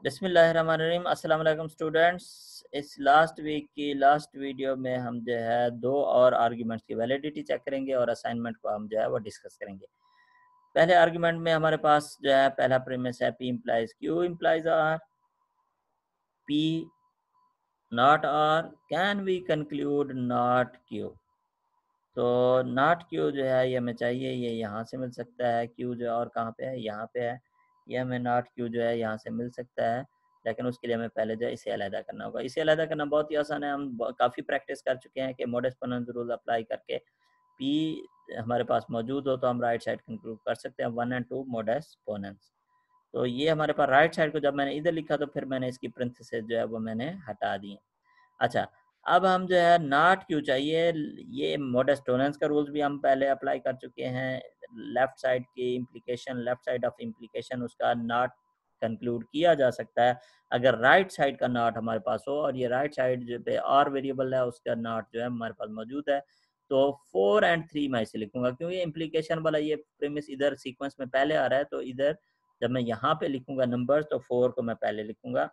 बिस्मिल्लाहिर्रहमानिर्रहीम। अस्सलाम वालेकुम स्टूडेंट्स। इस लास्ट वीक की लास्ट वीडियो में हम जो है दो और आर्ग्यूमेंट्स की वैलिडिटी चेक करेंगे और असाइनमेंट को हम जो है वो डिस्कस करेंगे। पहले आर्ग्यूमेंट में हमारे पास जो है पहला प्रीमिस है P implies Q implies R, P not R, can we conclude not Q। तो नॉट Q जो है ये हमें चाहिए, ये यहाँ से मिल सकता है। Q जो है और कहाँ पे है, यहाँ पे है। ये हमें नॉट Q जो है यहाँ से मिल सकता है, लेकिन उसके लिए हमें पहले जो है इसे अलहदा करना होगा। इसे अलहदा करना बहुत ही आसान है, हम काफ़ी प्रैक्टिस कर चुके हैं कि मोडस पोनेंस रूल अप्लाई करके P हमारे पास मौजूद हो तो हम राइट साइड कंक्लूड कर सकते हैं 1 और 2 मोडस पोनेंस। तो ये हमारे पास राइट साइड को जब मैंने इधर लिखा तो फिर मैंने इसकी प्रिंथेसिस जो है वो मैंने हटा दी। अच्छा, अब हम जो है नॉट क्यों चाहिए, ये मोडस टोलेरेंस का रूल्स भी हम पहले अप्लाई कर चुके हैं। लेफ्ट साइड की implication, left side of implication उसका नॉट कंक्लूड किया जा सकता है अगर राइट साइड का नॉट हमारे पास हो, और ये राइट साइड जो पे और वेरिएबल है उसका नॉट जो है हमारे पास मौजूद है। तो 4 और 3 मैं इसे लिखूंगा क्योंकि इम्प्लीकेशन वाला ये प्रीमिस इधर सीक्वेंस में पहले आ रहा है, तो इधर जब मैं यहाँ पे लिखूंगा नंबर्स तो 4 को मैं पहले लिखूंगा,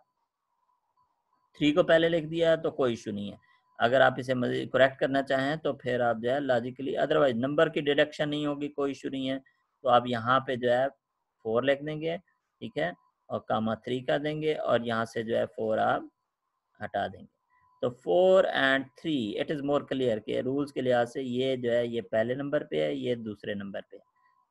3 को पहले लिख दिया तो कोई इशू नहीं है। अगर आप इसे करेक्ट करना चाहें तो फिर आप जो है लॉजिकली, अदरवाइज नंबर की डिडक्शन नहीं होगी, कोई इशू नहीं है। तो आप यहाँ पे जो है 4 लिख देंगे, ठीक है, और कामा 3 कर देंगे और यहाँ से जो है 4 आप हटा देंगे। तो 4 और 3 इट इज़ मोर क्लियर के रूल्स के लिहाज से ये जो है ये पहले नंबर पे है, ये दूसरे नंबर पे है,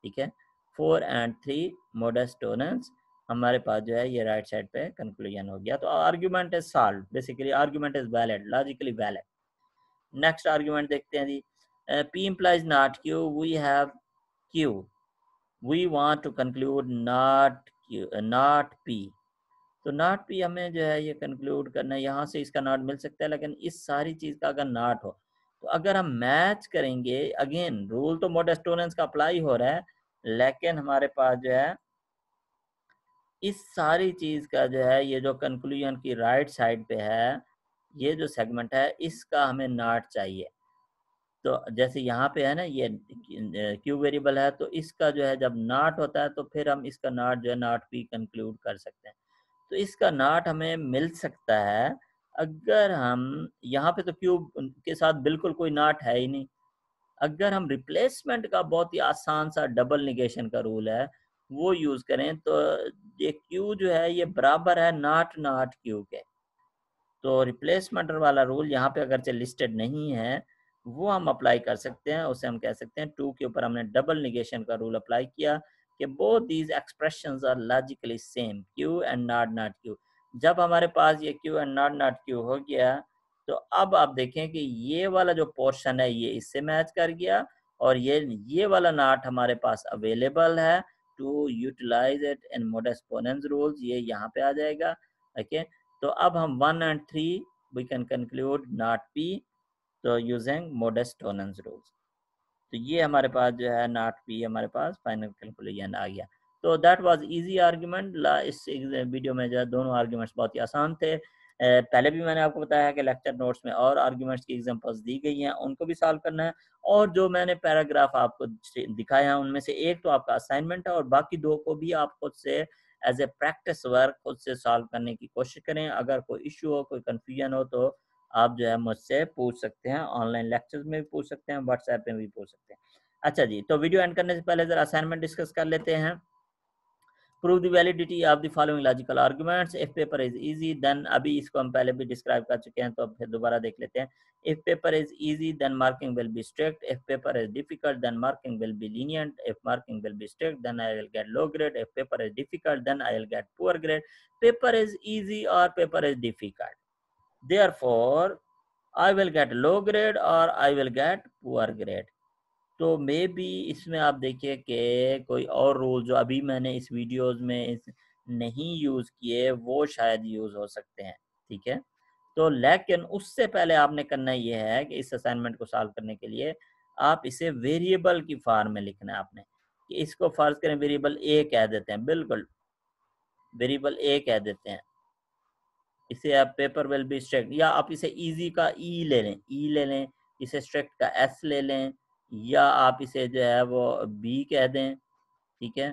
ठीक है। 4 और 3 मोडस टोलेरेंस हमारे पास जो है ये राइट साइड पे कंक्लूजन हो गया। तो argument is solve, basically argument is valid, logically valid. Next argument देखते हैं जी। P implies not Q, we have Q, we want to conclude not Q, not P। तो नॉट P हमें जो है ये कंक्लूड करना है, यहाँ से इसका नॉट मिल सकता है, लेकिन इस सारी चीज़ का अगर नॉट हो तो अगर हम मैच करेंगे, अगेन रूल तो मोडस टोलेरेंस का अप्लाई हो रहा है, लेकिन हमारे पास जो है इस सारी चीज़ का जो है ये जो कंक्लूजन की राइट साइड पे है, ये जो सेगमेंट है इसका हमें नॉट चाहिए। तो जैसे यहाँ पे है ना ये क्यू वेरिएबल है, तो इसका जो है जब नॉट होता है तो फिर हम इसका नॉट जो है नॉट P कंक्लूड कर सकते हैं। तो इसका नॉट हमें मिल सकता है अगर हम यहाँ पे तो क्यूब के साथ बिल्कुल कोई नॉट है ही नहीं। अगर हम रिप्लेसमेंट का बहुत ही आसान सा डबल निगेशन का रूल है वो यूज करें तो ये क्यू जो है ये बराबर है नॉट नॉट क्यू के। तो रिप्लेसमेंट वाला रूल यहाँ पे अगर लिस्टेड नहीं है वो हम अप्लाई कर सकते हैं, उसे हम कह सकते हैं 2 के ऊपर हमने डबल निगेशन का रूल अप्लाई किया कि both these expressions are logically same, Q and not not Q. जब हमारे पास ये Q and not not Q हो गया तो अब आप देखें कि ये वाला जो पोर्शन है ये इससे मैच कर गया और ये वाला नॉट हमारे पास अवेलेबल है to utilize it in modus ponens rules, ये यहाँ पे आ जाएगा। ओके, तो अब हम 1 और 3 we can conclude not P, तो यूजिंग मोडस टोलेरेंस रूल्स। तो ये हमारे पास जो है नॉट P हमारे पास फाइनल कंक्लूजन आ गया। तो दैट वाज इजी आर्ग्यूमेंट। इस वीडियो में जो है दोनों आर्ग्यूमेंट्स बहुत ही आसान थे। पहले भी मैंने आपको बताया कि लेक्चर नोट्स में और आर्ग्यूमेंट्स की एग्जांपल्स दी गई हैं, उनको भी सॉल्व करना है। और जो मैंने पैराग्राफ आपको दिखाया है उनमें से एक तो आपका असाइनमेंट है और बाकी दो को भी आप खुद से एज ए प्रैक्टिस वर्क खुद से सॉल्व करने की कोशिश करें। अगर कोई इशू हो, कोई कन्फ्यूजन हो तो आप जो है मुझसे पूछ सकते हैं, ऑनलाइन लेक्चर्स में भी पूछ सकते हैं, व्हाट्सएप में भी पूछ सकते हैं। अच्छा जी, तो वीडियो एंड करने से पहले जरा असाइनमेंट डिस्कस कर लेते हैं। Prove the validity of the following logical arguments. If paper is easy then, अभी इसको हम पहले भी डिस्क्राइब कर चुके हैं तो फिर दोबारा देख लेते हैं। If paper is easy then marking will be strict, if paper is difficult then marking will be lenient, if marking will be strict then I will get low grade, if paper is difficult then I will get poor grade। Paper is easy or paper is difficult, therefore I will get low grade or I will get poor grade। तो may be इसमें आप देखिए कि कोई और rule जो अभी मैंने इस वीडियोस में नहीं यूज़ किए वो शायद यूज़ हो सकते हैं, ठीक है। तो लेकिन उससे पहले आपने करना ये है कि इस असाइनमेंट को सॉल्व करने के लिए आप इसे वेरिएबल की फॉर्म में लिखना है आपने, कि इसको फर्ज करें वेरिएबल ए कह देते हैं, बिल्कुल वेरिएबल ए कह देते हैं। इसे आप पेपर विल बी स्ट्रिक्ट, या आप इसे इजी का ई ले लें, ई ले लें, इसे स्ट्रिक्ट का एस ले लें, या आप इसे जो है वो बी कह दें, ठीक है।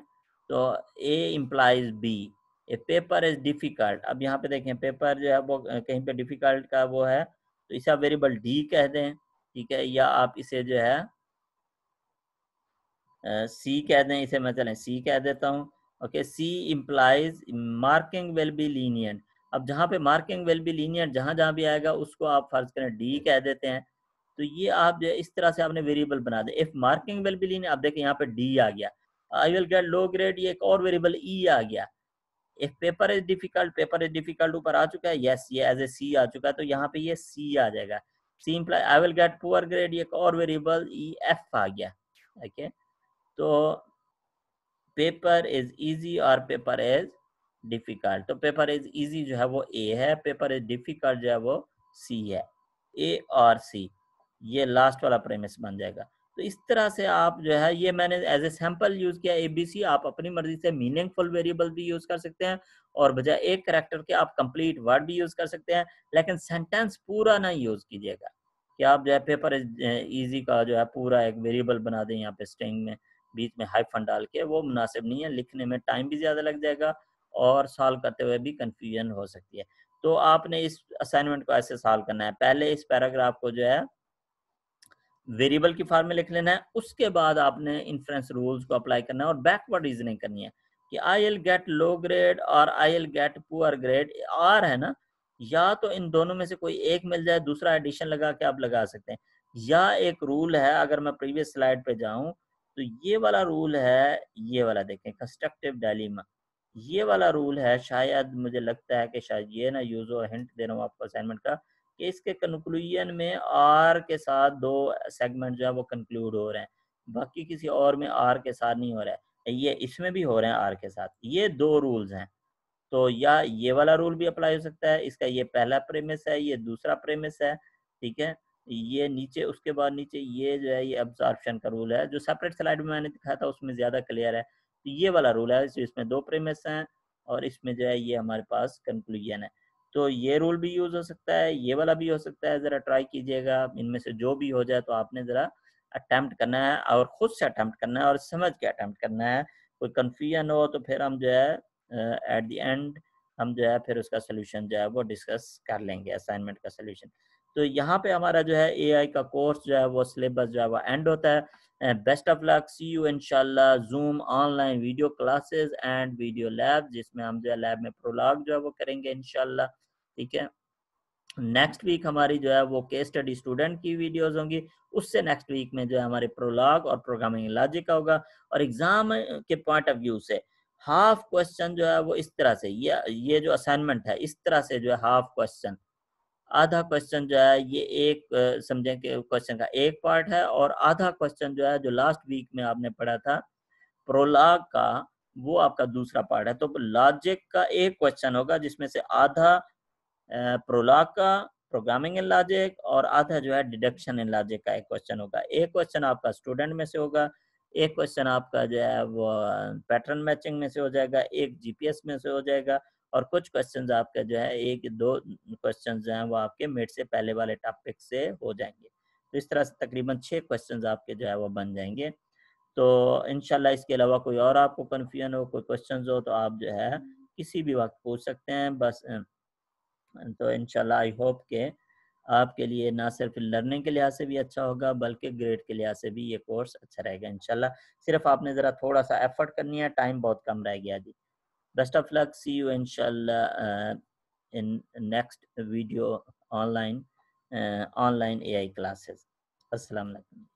तो A implies B, A paper is difficult. अब यहाँ पे देखें पेपर जो है वो कहीं पे डिफिकल्ट का वो है, तो इसे आप वेरिएबल डी कह दें, ठीक है, या आप इसे जो है सी कह दें, इसे मैं चलें सी कह देता हूँ। Okay, C implies marking will be lenient. अब जहाँ पे मार्किंग विल बी लीनियंट जहाँ जहाँ भी आएगा उसको आप फर्ज करें डी कह देते हैं। तो ये आप जो इस तरह से आपने वेरिएबल बना दे। If marking will be lenient, आप देखें यहाँ पे डी आ गया। I will get low grade, ये एक और वेरिएबल ई आ गया। If paper is difficult, paper is difficult ऊपर आ चुका है, यस ये एज ए सी आ चुका है, तो यहाँ पे ये सी आ जाएगा। C implies I will get poor grade, ये एक और वेरिएबल ई एफ आ गया। ओके, तो पेपर इज इजी और पेपर इज डिफिकल्ट। तो पेपर इज इजी जो है वो ए है, पेपर इज डिफिकल्ट जो है वो सी है। ए और सी, ये लास्ट वाला प्रेमिस बन जाएगा। तो इस तरह से आप जो है, ये मैंने एज ए सैंपल यूज किया एबीसी। आप अपनी मर्जी से मीनिंगफुल वेरिएबल भी यूज कर सकते हैं, और बजाय एक करेक्टर के आप कंप्लीट वर्ड भी यूज कर सकते हैं, लेकिन सेंटेंस पूरा ना यूज कीजिएगा कि आप जो है पेपर इज इजी का जो है पूरा एक वेरिएबल बना दें यहाँ पे स्ट्रिंग में बीच में हाइफन डाल के। वो मुनासिब नहीं है, लिखने में टाइम भी ज़्यादा लग जाएगा और सॉल्व करते हुए भी कंफ्यूजन हो सकती है। तो आपने इस असाइनमेंट को ऐसे सॉल्व करना है, पहले इस पैराग्राफ को जो है वेरिएबल की फॉर्म में लिख लेना है, उसके बाद आपने इन्फ्रेंस रूल्स को अप्लाई करना है और बैकवर्ड रीजनिंग करनी है कि I will get low grade और I will get poor grade. R है ना, या तो इन दोनों में से कोई एक मिल जाए, दूसरा एडिशन लगा के आप लगा सकते हैं, या एक रूल है, अगर मैं प्रीवियस स्लाइड पे जाऊं तो ये वाला रूल है, ये वाला देखें कंस्ट्रक्टिव डायलेमा, ये वाला रूल है, शायद मुझे लगता है कि शायद ये ना यूज हो, हिंट दे रहा हूँ आपको असाइनमेंट का, कि इसके कंक्लूजन में आर के साथ दो सेगमेंट जो है वो कंक्लूड हो रहे हैं, बाकी किसी और में आर के साथ नहीं हो रहा है, ये इसमें भी हो रहे हैं आर के साथ। ये दो रूल्स हैं, तो या ये वाला रूल भी अप्लाई हो सकता है, इसका ये पहला प्रेमिस है, ये दूसरा प्रेमिस है, ठीक है। ये नीचे, उसके बाद नीचे ये जो है ये अब्जॉर्प्शन का रूल है, जो सेपरेट स्लाइड में मैंने दिखाया था उसमें ज़्यादा क्लियर है। तो ये वाला रूल है, इसमें दो प्रेमिस हैं और इसमें जो है ये हमारे पास कंक्लूजन है। तो ये रूल भी यूज़ हो सकता है, ये वाला भी हो सकता है, ज़रा ट्राई कीजिएगा, इनमें से जो भी हो जाए तो आपने ज़रा अटैम्प्ट करना है और ख़ुद से अटैम्प्ट करना है और समझ के अटैम्प्ट करना है। कोई कन्फ्यूजन हो तो फिर हम जो है एट द एंड हम जो है फिर उसका सोल्यूशन जो है वो डिस्कस कर लेंगे, असाइनमेंट का सोल्यूशन। तो यहाँ पे हमारा जो है एआई का कोर्स जो है वो सिलेबस जो है वो एंड होता है। Best of luck, see you इंशाल्लाह। Zoom online video classes and video lab, जिसमें हम जो है लैब में प्रोलॉग जो है वो करेंगे इंशाल्लाह, ठीक है। नेक्स्ट वीक हमारी जो है वो केस स्टडी स्टूडेंट की वीडियोस होंगी, उससे नेक्स्ट वीक में जो है हमारे प्रोलॉग और प्रोग्रामिंग लॉजिक का होगा। और एग्जाम के पॉइंट ऑफ व्यू से हाफ क्वेश्चन जो है वो इस तरह से, ये जो असाइनमेंट है इस तरह से जो है हाफ क्वेश्चन, आधा क्वेश्चन जो है ये एक समझें कि क्वेश्चन का एक पार्ट है, और आधा क्वेश्चन जो है जो लास्ट वीक में आपने पढ़ा था प्रोलॉग का, वो आपका दूसरा पार्ट है। तो लॉजिक का एक क्वेश्चन होगा जिसमें से आधा प्रोलॉग का, प्रोग्रामिंग इन लॉजिक, और आधा जो है डिडक्शन इन लॉजिक का एक क्वेश्चन होगा। एक क्वेश्चन आपका स्टूडेंट में से होगा, एक क्वेश्चन आपका जो है वो पैटर्न मैचिंग में से हो जाएगा, एक जीपीएस में से हो जाएगा, और कुछ क्वेश्चंस आपका जो है एक दो क्वेश्चंस जो हैं वो आपके मिड से पहले वाले टॉपिक से हो जाएंगे। तो इस तरह से तकरीबन 6 क्वेश्चंस आपके जो है वो बन जाएंगे। तो इंशाल्लाह इसके अलावा कोई और आपको कन्फ्यूजन हो, कोई क्वेश्चंस हो, तो आप जो है किसी भी वक्त पूछ सकते हैं। बस तो इंशाल्लाह आई होप के आपके लिए ना सिर्फ लर्निंग के लिहाज से भी अच्छा होगा, बल्कि ग्रेड के लिहाज से भी ये कोर्स अच्छा रहेगा इंशाल्लाह। सिर्फ आपने ज़रा थोड़ा सा एफर्ट करनी है, टाइम बहुत कम रह गया जी। Best of luck, see you इंशाल्लाह in next video online AI classes. अस्सलाम वालेकुम।